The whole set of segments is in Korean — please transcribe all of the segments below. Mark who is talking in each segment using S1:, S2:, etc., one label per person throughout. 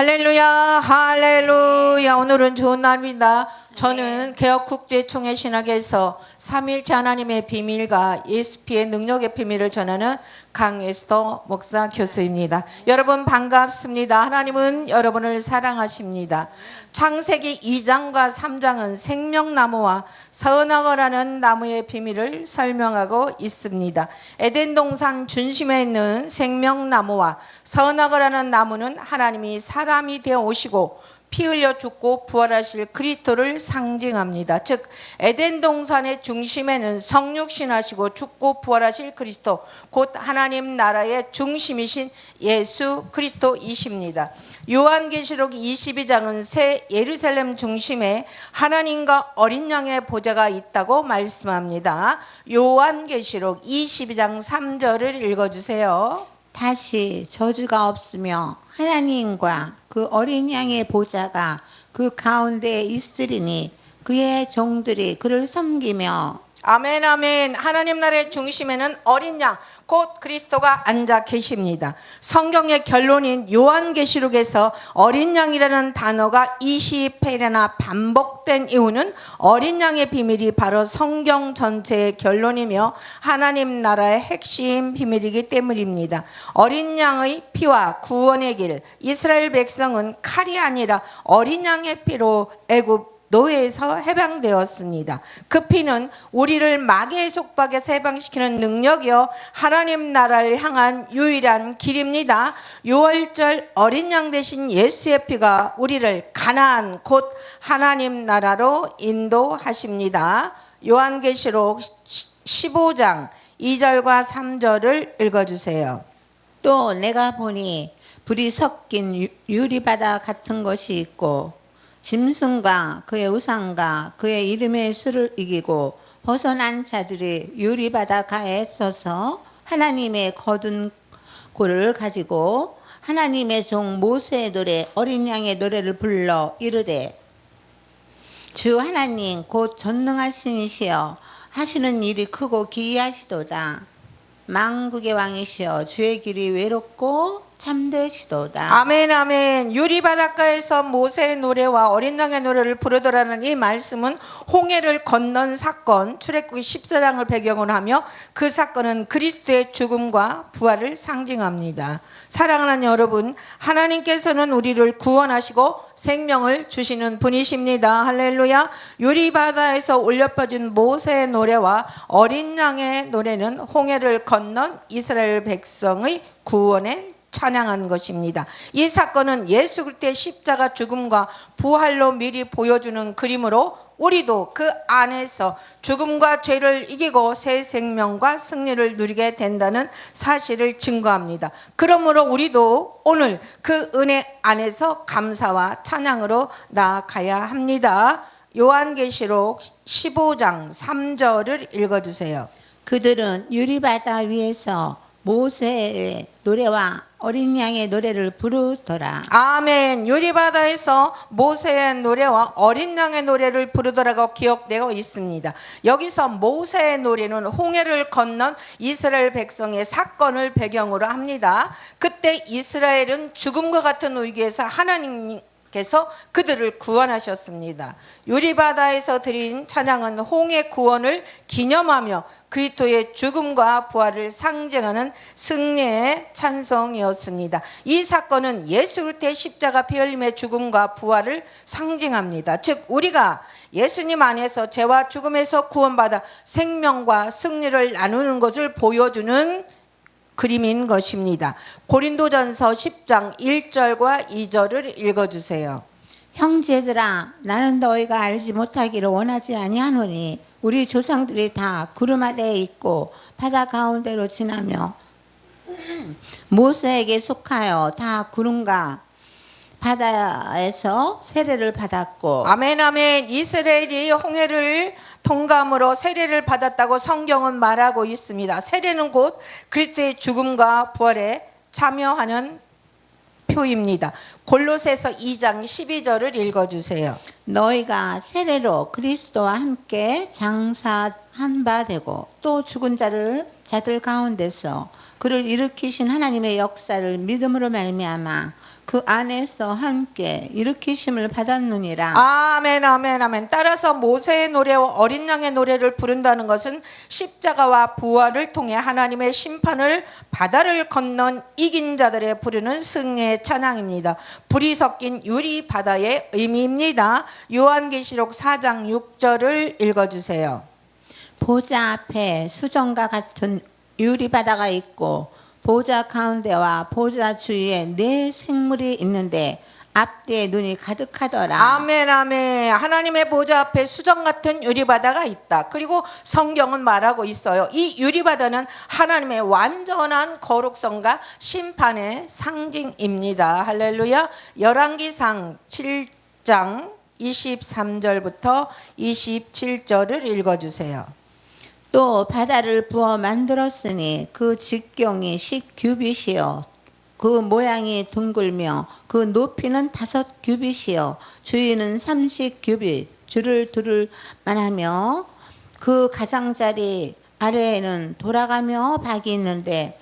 S1: 할렐루야, 할렐루야. 오늘은 좋은 날입니다. 저는 개혁국제총회 신학에서 삼위일체 하나님의 비밀과 예수피의 능력의 비밀을 전하는 강에스더 목사 교수입니다. 여러분 반갑습니다. 하나님은 여러분을 사랑하십니다. 창세기 2장과 3장은 생명나무와 서은악어라는 나무의 비밀을 설명하고 있습니다. 에덴 동산 중심에 있는 생명나무와 서은악어라는 나무는 하나님이 사람이 되어 오시고 피 흘려 죽고 부활하실 그리스도를 상징합니다. 즉 에덴 동산의 중심에는 성육신하시고 죽고 부활하실 그리스도, 곧 하나님 나라의 중심이신 예수 그리스도이십니다. 요한계시록 22장은 새 예루살렘 중심에 하나님과 어린 양의 보좌가 있다고 말씀합니다. 요한계시록 22장 3절을 읽어주세요.
S2: 다시 저주가 없으며 하나님과 그 어린 양의 보좌가 그 가운데에 있으리니 그의 종들이 그를 섬기며.
S1: 아멘, 아멘. 하나님 나라의 중심에는 어린 양, 곧 그리스도가 앉아 계십니다. 성경의 결론인 요한계시록에서 어린 양이라는 단어가 20회나 반복된 이유는 어린 양의 비밀이 바로 성경 전체의 결론이며 하나님 나라의 핵심 비밀이기 때문입니다. 어린 양의 피와 구원의 길, 이스라엘 백성은 칼이 아니라 어린 양의 피로 애굽 노예에서 해방되었습니다. 그 피는 우리를 마귀의 속박에서 해방시키는 능력이요 하나님 나라를 향한 유일한 길입니다. 유월절 어린 양 대신 예수의 피가 우리를 가나안 곧 하나님 나라로 인도하십니다. 요한계시록 15장 2절과 3절을 읽어주세요.
S2: 또 내가 보니 불이 섞인 유리바다 같은 것이 있고 짐승과 그의 우상과 그의 이름의 수를 이기고 벗어난 자들이 유리바다가에 서서 하나님의 거둔 고를 가지고 하나님의 종 모세의 노래 어린 양의 노래를 불러 이르되, 주 하나님 곧 전능하신 이시여 하시는 일이 크고 기이하시도다. 만국의 왕이시여 주의 길이 외롭고 참되시도다.
S1: 아멘, 아멘. 유리바닷가에서 모세의 노래와 어린 양의 노래를 부르더라는 이 말씀은 홍해를 건넌 사건, 출애굽기 14장을 배경으로 하며 그 사건은 그리스도의 죽음과 부활을 상징합니다. 사랑하는 여러분, 하나님께서는 우리를 구원하시고 생명을 주시는 분이십니다. 할렐루야. 유리바다에서 울려 퍼진 모세의 노래와 어린 양의 노래는 홍해를 건넌 이스라엘 백성의 구원의 찬양한 것입니다. 이 사건은 예수 그리스도의 십자가 죽음과 부활로 미리 보여주는 그림으로 우리도 그 안에서 죽음과 죄를 이기고 새 생명과 승리를 누리게 된다는 사실을 증거합니다. 그러므로 우리도 오늘 그 은혜 안에서 감사와 찬양으로 나아가야 합니다. 요한계시록 15장 3절을 읽어주세요.
S2: 그들은 유리바다 위에서 모세의 노래와 어린 양의 노래를 부르더라.
S1: 아멘. 유리바다에서 모세의 노래와 어린 양의 노래를 부르더라고 기록되어 있습니다. 여기서 모세의 노래는 홍해를 건넌 이스라엘 백성의 사건을 배경으로 합니다. 그때 이스라엘은 죽음과 같은 위기에서 하나님께서 그들을 구원하셨습니다. 유리바다에서 드린 찬양은 홍해 구원을 기념하며 그리스도의 죽음과 부활을 상징하는 승리의 찬송이었습니다. 이 사건은 예수 그리스도의 십자가 피 흘림의 죽음과 부활을 상징합니다. 즉 우리가 예수님 안에서 죄와 죽음에서 구원받아 생명과 승리를 나누는 것을 보여주는 그림인 것입니다. 고린도전서 10장 1절과 2절을 읽어주세요.
S2: 형제들아, 나는 너희가 알지 못하기를 원하지 아니하노니 우리 조상들이 다 구름 아래에 있고 바다 가운데로 지나며 모세에게 속하여 다 구름과 바다에서 세례를 받았고.
S1: 아멘, 아멘. 이스라엘이 홍해를 통감으로 세례를 받았다고 성경은 말하고 있습니다. 세례는 곧 그리스도의 죽음과 부활에 참여하는 표입니다. 골로새서 2장 12절을 읽어주세요.
S2: 너희가 세례로 그리스도와 함께 장사한 바 되고 또 죽은 자들 가운데서 그를 일으키신 하나님의 역사를 믿음으로 말미암아 그 안에서 함께 일으키심을 받았느니라.
S1: 아멘, 아멘, 아멘. 따라서 모세의 노래와 어린 양의 노래를 부른다는 것은 십자가와 부활을 통해 하나님의 심판을 바다를 건넌 이긴 자들의 부르는 승리의 찬양입니다. 불이 섞인 유리 바다의 의미입니다. 요한계시록 4장 6절을 읽어주세요.
S2: 보좌 앞에 수정과 같은 유리바다가 있고 보좌 가운데와 보좌 주위에 네 생물이 있는데 앞뒤에 눈이 가득하더라.
S1: 아멘, 아멘. 하나님의 보좌 앞에 수정 같은 유리바다가 있다. 그리고 성경은 말하고 있어요. 이 유리바다는 하나님의 완전한 거룩성과 심판의 상징입니다. 할렐루야. 열왕기상 7장 23절부터 27절을 읽어주세요.
S2: 또 바다를 부어 만들었으니 그 직경이 10규빗이요 그 모양이 둥글며 그 높이는 5규빗이요 주위는 30규빗 줄을 두를 만하며 그 가장자리 아래에는 돌아가며 박이 있는데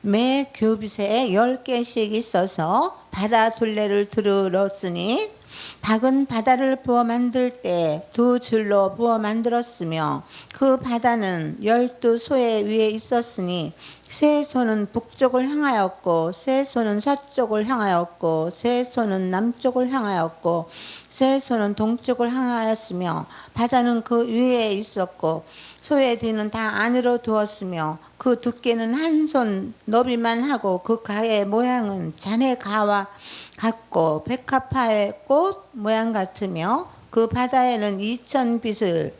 S2: 매 규빗에 10개씩 있어서 바다 둘레를 두르렀으니 박은 바다를 부어 만들 때 2줄로 부어 만들었으며 그 바다는 12소의 위에 있었으니 세 소는 북쪽을 향하였고 세 소는 서쪽을 향하였고 세 소는 남쪽을 향하였고 세 소는 동쪽을 향하였으며 바다는 그 위에 있었고 소의 뒤는 다 안으로 두었으며 그 두께는 한 손 너비만 하고 그 가의 모양은 잔의 가와 같고 백합화의 꽃 모양 같으며 그 바다에는 2000빛을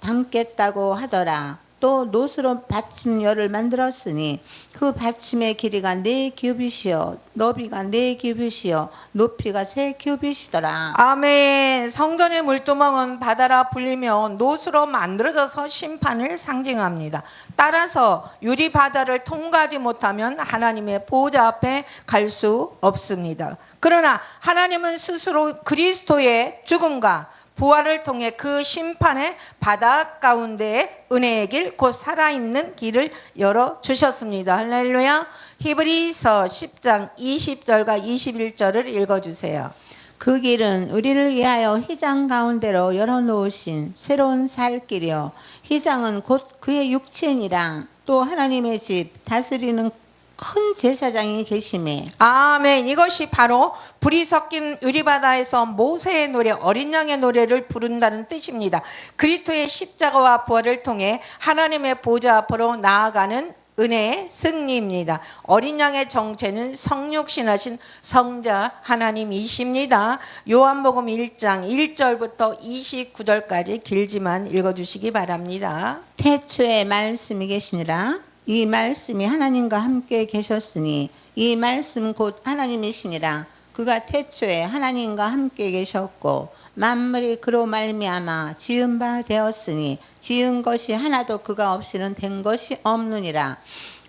S2: 담겠다고 하더라. 또 노스로 받침열을 만들었으니 그 받침의 길이가 4규빗이요 너비가 4규빗이요 높이가 3규빗이더라.
S1: 아멘. 성전의 물두멍은 바다라 불리며 노수로 만들어져서 심판을 상징합니다. 따라서 유리 바다를 통과하지 못하면 하나님의 보좌 앞에 갈 수 없습니다. 그러나 하나님은 스스로 그리스도의 죽음과 부활을 통해 그 심판의 바다 가운데에 은혜의 길, 곧 살아있는 길을 열어주셨습니다. 할렐루야. 히브리서 10장 20절과 21절을 읽어주세요.
S2: 그 길은 우리를 위하여 휘장 가운데로 열어놓으신 새로운 살 길이요 휘장은 곧 그의 육체니라. 또 하나님의 집 다스리는 큰 제사장이 계심에.
S1: 아멘. 이것이 바로 불이 섞인 유리바다에서 모세의 노래, 어린 양의 노래를 부른다는 뜻입니다. 그리스도의 십자가와 부활을 통해 하나님의 보좌 앞으로 나아가는 은혜의 승리입니다. 어린 양의 정체는 성육신하신 성자 하나님이십니다. 요한복음 1장 1절부터 29절까지 길지만 읽어주시기 바랍니다.
S2: 태초에 말씀이 계시니라. 이 말씀이 하나님과 함께 계셨으니 이 말씀 곧 하나님이시니라. 그가 태초에 하나님과 함께 계셨고 만물이 그로 말미암아 지은 바 되었으니 지은 것이 하나도 그가 없이는 된 것이 없느니라.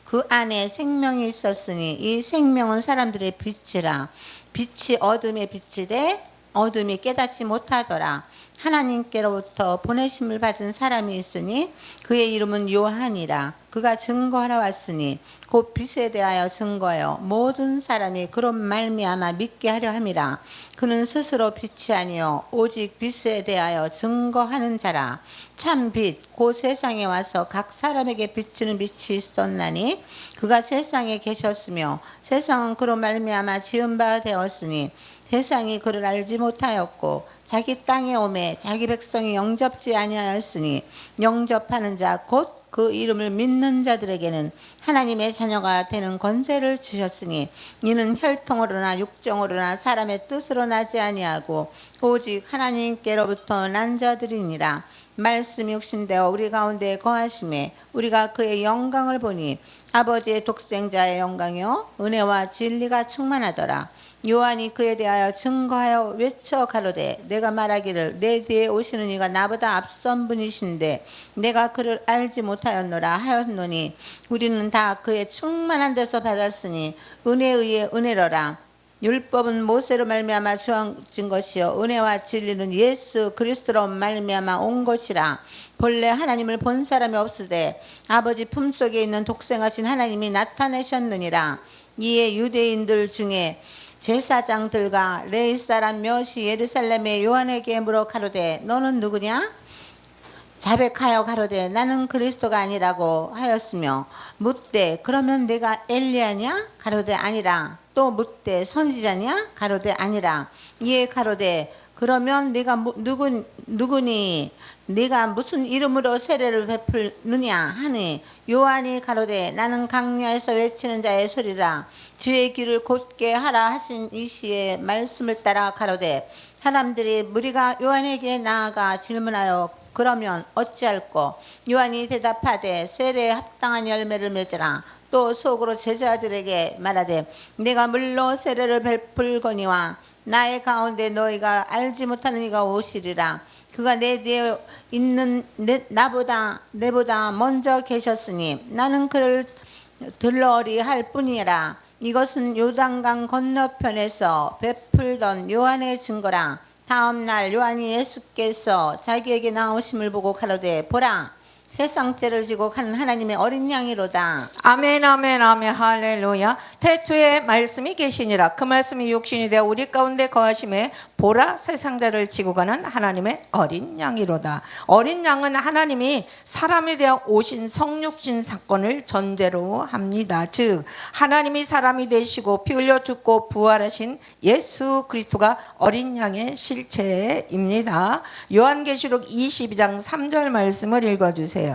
S2: 그 안에 생명이 있었으니 이 생명은 사람들의 빛이라. 빛이 어둠에 비치되 어둠이 깨닫지 못하더라. 하나님께로부터 보내심을 받은 사람이 있으니 그의 이름은 요한이라. 그가 증거하러 왔으니 곧 빛에 대하여 증거하여 모든 사람이 그런 말미암아 믿게 하려 함이라. 그는 스스로 빛이 아니요 오직 빛에 대하여 증거하는 자라. 참 빛 곧 세상에 와서 각 사람에게 비추는 빛이 있었나니 그가 세상에 계셨으며 세상은 그로 말미암아 지은 바 되었으니 세상이 그를 알지 못하였고 자기 땅에 오매 자기 백성이 영접지 아니하였으니 영접하는 자 곧 그 이름을 믿는 자들에게는 하나님의 자녀가 되는 권세를 주셨으니 이는 혈통으로나 육정으로나 사람의 뜻으로 나지 아니하고 오직 하나님께로부터 난 자들이니라. 말씀이 육신되어 우리 가운데 거하심에 우리가 그의 영광을 보니 아버지의 독생자의 영광이요 은혜와 진리가 충만하더라. 요한이 그에 대하여 증거하여 외쳐 가로되 내가 말하기를 내 뒤에 오시는 이가 나보다 앞선 분이신데 내가 그를 알지 못하였노라 하였노니 우리는 다 그의 충만한 데서 받았으니 은혜에 의해 은혜로라. 율법은 모세로 말미암아 주어진 것이요 은혜와 진리는 예수 그리스도로 말미암아 온 것이라. 본래 하나님을 본 사람이 없으되 아버지 품속에 있는 독생하신 하나님이 나타내셨느니라. 이에 유대인들 중에 제사장들과 레위 사람 몇이 예루살렘의 요한에게 물어 가로되 너는 누구냐? 자백하여 가로되 나는 그리스도가 아니라고 하였으며 묻되 그러면 내가 엘리야냐? 가로되 아니라. 또 묻되 선지자냐? 가로되 아니라. 이에 가로되 그러면 네가 누구니? 네가 무슨 이름으로 세례를 베풀느냐 하니 요한이 가로되 나는 강야에서 외치는 자의 소리라. 주의 길을 곧게 하라 하신 이 시의 말씀을 따라 가로되 사람들이 무리가 요한에게 나아가 질문하여 그러면 어찌할꼬? 요한이 대답하되 세례에 합당한 열매를 맺으라. 또 속으로 제자들에게 말하되 내가 물로 세례를 베풀거니와 나의 가운데 너희가 알지 못하는 이가 오시리라. 그가 내 뒤에 있는 내보다 먼저 계셨으니 나는 그를 들러리 할 뿐이라. 이것은 요단강 건너편에서 베풀던 요한의 증거라. 다음 날 요한이 예수께서 자기에게 나오심을 보고 가로되 보라 세상 죄를 지고 가는 하나님의 어린 양이로다.
S1: 아멘 아멘 아멘 할렐루야. 태초에 말씀이 계시니라. 그 말씀이 육신이 되어 우리 가운데 거하심에 보라 세상자를 지고 가는 하나님의 어린 양이로다. 어린 양은 하나님이 사람이 되어 오신 성육신 사건을 전제로 합니다. 즉 하나님이 사람이 되시고 피 흘려 죽고 부활하신 예수 그리스도가 어린 양의 실체입니다. 요한계시록 22장 3절 말씀을 읽어주세요.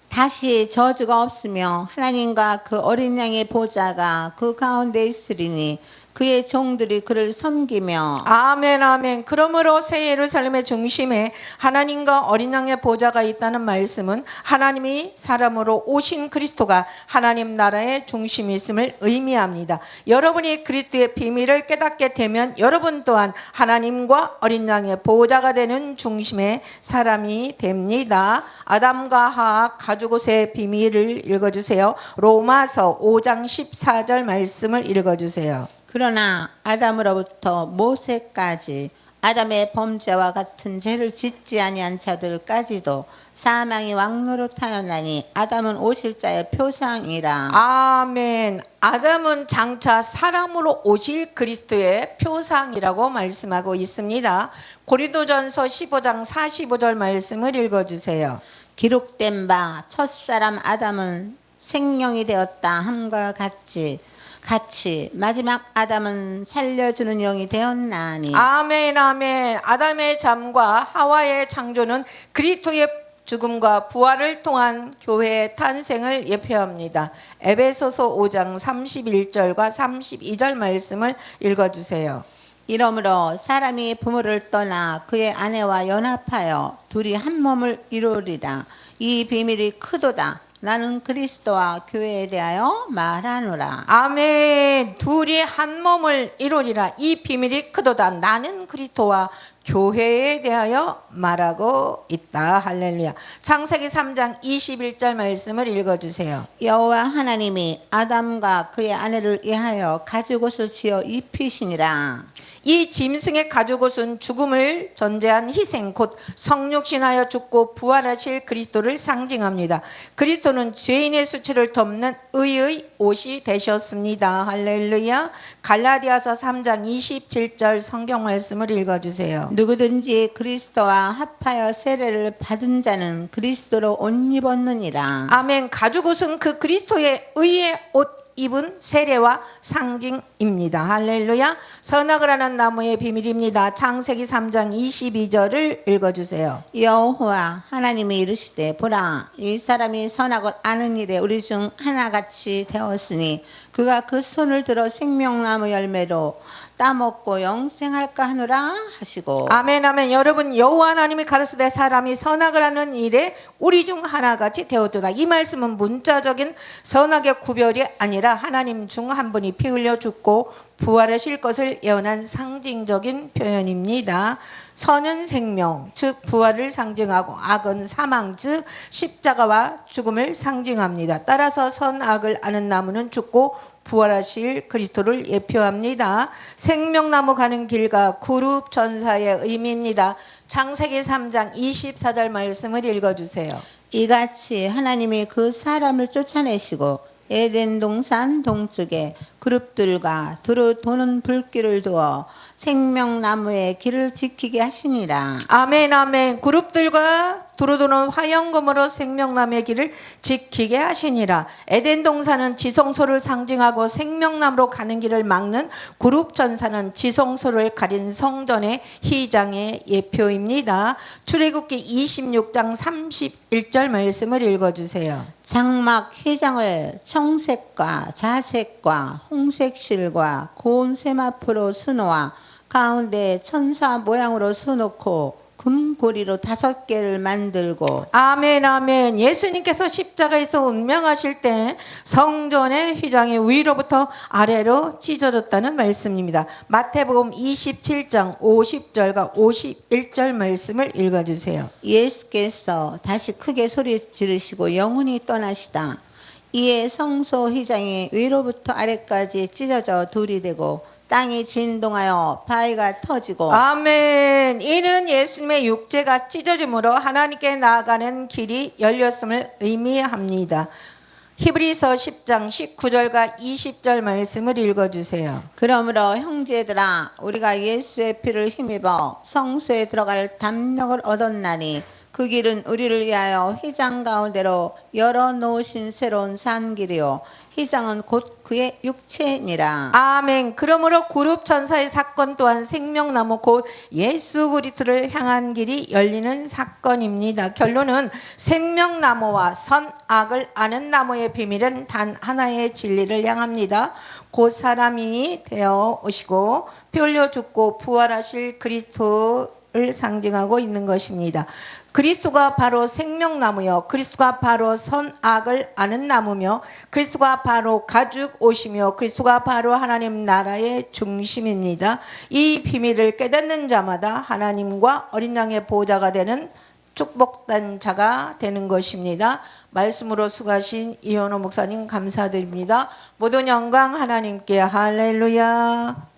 S2: 다시 저주가 없으며 하나님과 그 어린 양의 보좌가 그 가운데 있으리니 그의 종들이 그를 섬기며.
S1: 아멘 아멘. 그러므로 새 예루살렘의 중심에 하나님과 어린 양의 보좌가 있다는 말씀은 하나님이 사람으로 오신 그리스도가 하나님 나라의 중심이 있음을 의미합니다. 여러분이 그리스도의 비밀을 깨닫게 되면 여러분 또한 하나님과 어린 양의 보좌가 되는 중심의 사람이 됩니다. 아담과 하와 가죽옷의 비밀을 읽어주세요. 로마서 5장 14절 말씀을 읽어주세요.
S2: 그러나 아담으로부터 모세까지 아담의 범죄와 같은 죄를 짓지 아니한 자들까지도 사망이 왕노릇하였나니 아담은 오실 자의 표상이라.
S1: 아멘. 아담은 장차 사람으로 오실 그리스도의 표상이라고 말씀하고 있습니다. 고린도전서 15장 45절 말씀을 읽어주세요.
S2: 기록된 바 첫사람 아담은 생명이 되었다 함과 같이 마지막 아담은 살려주는 영이 되었나니.
S1: 아멘 아멘. 아담의 잠과 하와의 창조는 그리스도의 죽음과 부활을 통한 교회의 탄생을 예표합니다. 에베소서 5장 31절과 32절 말씀을 읽어주세요.
S2: 이러므로 사람이 부모를 떠나 그의 아내와 연합하여 둘이 한 몸을 이루리라. 이 비밀이 크도다. 나는 그리스도와 교회에 대하여 말하노라.
S1: 아멘. 둘이 한 몸을 이루리라. 이 비밀이 크도다. 나는 그리스도와 교회에 대하여 말하고 있다. 할렐루야. 창세기 3장 21절 말씀을 읽어주세요.
S2: 여호와 하나님이 아담과 그의 아내를 위하여 가죽옷을 지어 입히시니라.
S1: 이 짐승의 가죽옷은 죽음을 전제한 희생 곧 성육신하여 죽고 부활하실 그리스도를 상징합니다. 그리스도는 죄인의 수치를 덮는 의의 옷이 되셨습니다. 할렐루야. 갈라디아서 3장 27절 성경 말씀을 읽어주세요.
S2: 누구든지 그리스도와 합하여 세례를 받은 자는 그리스도로 옷 입었느니라.
S1: 아멘. 가죽옷은 그 그리스도의 의의 옷 입은 세례와 상징입니다. 할렐루야. 선악을 하는 나무의 비밀입니다. 창세기 3장 22절을 읽어주세요.
S2: 여호와 하나님이 이르시되 보라 이 사람이 선악을 아는 일에 우리 중 하나같이 되었으니 그가 그 손을 들어 생명나무 열매로 따먹고 영생할까 하노라 하시고.
S1: 아멘 아멘. 여러분 여호와 하나님이 가르치되 사람이 선악을 하는 일에 우리 중 하나같이 되었도다. 이 말씀은 문자적인 선악의 구별이 아니라 하나님 중 한 분이 피 흘려 죽고 부활하실 것을 예언한 상징적인 표현입니다. 선은 생명 즉 부활을 상징하고 악은 사망 즉 십자가와 죽음을 상징합니다. 따라서 선악을 아는 나무는 죽고 부활하실 그리스도를 예표합니다. 생명나무 가는 길과 그룹 전사의 의미입니다. 창세기 3장 24절 말씀을 읽어주세요.
S2: 이같이 하나님이 그 사람을 쫓아내시고 에덴 동산 동쪽에 그룹들과 두루 도는 불길을 두어 생명나무의 길을 지키게 하시니라.
S1: 아멘 아멘. 그룹들과 두루도는 화영검으로 생명나무의 길을 지키게 하시니라. 에덴 동산은 지성소를 상징하고 생명나무로 가는 길을 막는 그룹 전사는 지성소를 가린 성전의 휘장의 예표입니다. 출애굽기 26장 31절 말씀을 읽어주세요.
S2: 장막 휘장을 청색과 자색과 홍색실과 고운 세마포로 수놓아 가운데 천사 모양으로 수놓고 금고리로 5개를 만들고.
S1: 아멘 아멘. 예수님께서 십자가에서 운명하실 때 성전의 휘장이 위로부터 아래로 찢어졌다는 말씀입니다. 마태복음 27장 50절과 51절 말씀을 읽어주세요.
S2: 예수께서 다시 크게 소리 지르시고 영원히 떠나시다. 이에 성소 휘장이 위로부터 아래까지 찢어져 둘이 되고 땅이 진동하여 바위가 터지고.
S1: 아멘. 이는 예수님의 육체가 찢어짐으로 하나님께 나아가는 길이 열렸음을 의미합니다. 히브리서 10장 19절과 20절 말씀을 읽어주세요.
S2: 그러므로 형제들아 우리가 예수의 피를 힘입어 성소에 들어갈 담력을 얻었나니 그 길은 우리를 위하여 휘장 가운데로 열어놓으신 새로운 산 길이요 휘장은 곧 그의 육체니라.
S1: 아멘. 그러므로 그룹 천사의 사건 또한 생명나무 곧 예수 그리스도를 향한 길이 열리는 사건입니다. 결론은 생명나무와 선악을 아는 나무의 비밀은 단 하나의 진리를 향합니다. 곧 사람이 되어 오시고 피 흘려 죽고 부활하실 그리스도를 상징하고 있는 것입니다. 그리스도가 바로 생명나무요 그리스도가 바로 선악을 아는 나무며 그리스도가 바로 가죽 옷이며 그리스도가 바로 하나님 나라의 중심입니다. 이 비밀을 깨닫는 자마다 하나님과 어린 양의 보호자가 되는 축복된 자가 되는 것입니다. 말씀으로 수고하신 이현호 목사님 감사드립니다. 모든 영광 하나님께. 할렐루야.